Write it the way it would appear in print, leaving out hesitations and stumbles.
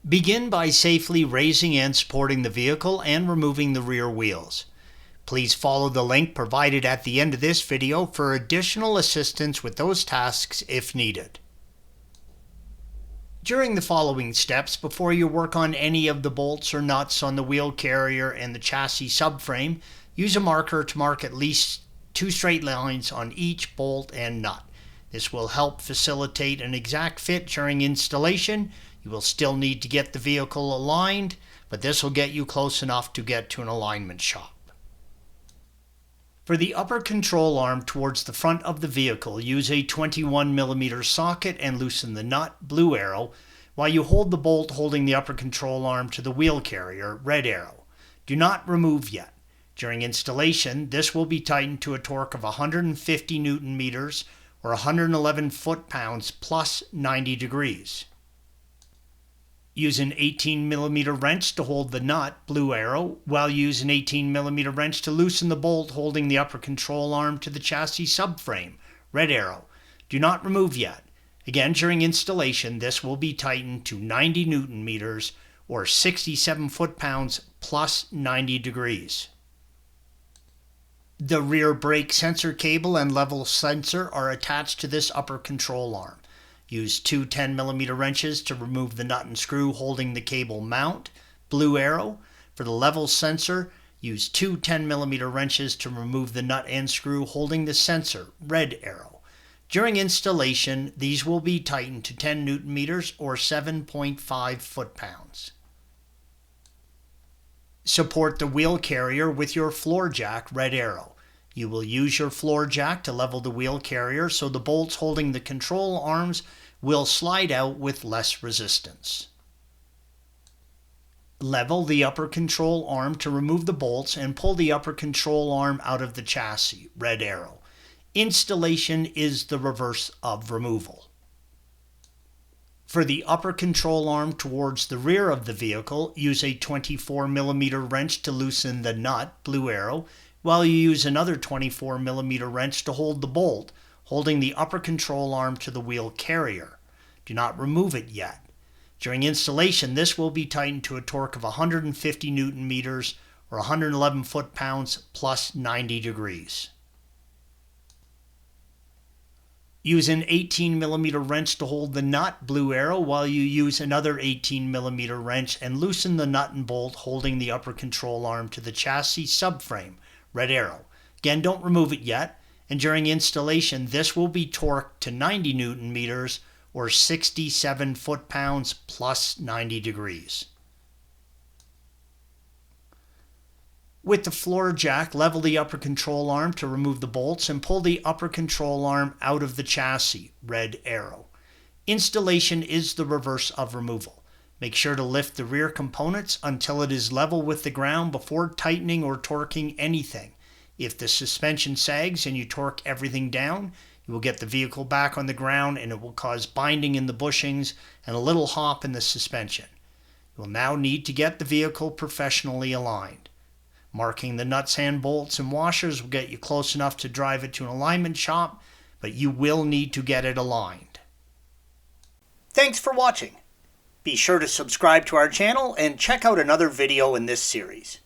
Begin by safely raising and supporting the vehicle and removing the rear wheels. Please follow the link provided at the end of this video for additional assistance with those tasks if needed. During the following steps, before you work on any of the bolts or nuts on the wheel carrier and the chassis subframe, use a marker to mark at least 2 straight lines on each bolt and nut. This will help facilitate an exact fit during installation. You will still need to get the vehicle aligned, but this will get you close enough to get to an alignment shop. For the upper control arm towards the front of the vehicle, use a 21mm socket and loosen the nut, blue arrow, while you hold the bolt holding the upper control arm to the wheel carrier, red arrow. Do not remove yet. During installation, this will be tightened to a torque of 150 Newton meters or 111 foot-pounds plus 90 degrees. Use an 18mm wrench to hold the nut, blue arrow, while you use an 18mm wrench to loosen the bolt holding the upper control arm to the chassis subframe, red arrow. Do not remove yet. Again, during installation, this will be tightened to 90 Newton meters or 67 foot-pounds plus 90 degrees. The rear brake sensor cable and level sensor are attached to this upper control arm. Use 2 10mm wrenches to remove the nut and screw holding the cable mount, blue arrow. For the level sensor, use 2 10mm wrenches to remove the nut and screw holding the sensor, red arrow. During installation, these will be tightened to 10 Newton meters or 7.5 foot-pounds. Support the wheel carrier with your floor jack, red arrow. You will use your floor jack to level the wheel carrier so the bolts holding the control arms will slide out with less resistance. Level the upper control arm to remove the bolts and pull the upper control arm out of the chassis, red arrow. Installation is the reverse of removal. For the upper control arm towards the rear of the vehicle, use a 24mm wrench to loosen the nut, blue arrow, while you use another 24mm wrench to hold the bolt, holding the upper control arm to the wheel carrier. Do not remove it yet. During installation, this will be tightened to a torque of 150 Newton meters or 111 foot-pounds plus 90 degrees. Use an 18mm wrench to hold the nut, blue arrow, while you use another 18mm wrench and loosen the nut and bolt holding the upper control arm to the chassis subframe, red arrow. Again, don't remove it yet, and during installation, this will be torqued to 90 Newton meters or 67 foot-pounds plus 90 degrees. With the floor jack, level the upper control arm to remove the bolts and pull the upper control arm out of the chassis, red arrow. Installation is the reverse of removal. Make sure to lift the rear components until it is level with the ground before tightening or torquing anything. If the suspension sags and you torque everything down, you will get the vehicle back on the ground and it will cause binding in the bushings and a little hop in the suspension. You will now need to get the vehicle professionally aligned. Marking the nuts and bolts and washers will get you close enough to drive it to an alignment shop, but you will need to get it aligned. Thanks for watching. Be sure to subscribe to our channel and check out another video in this series.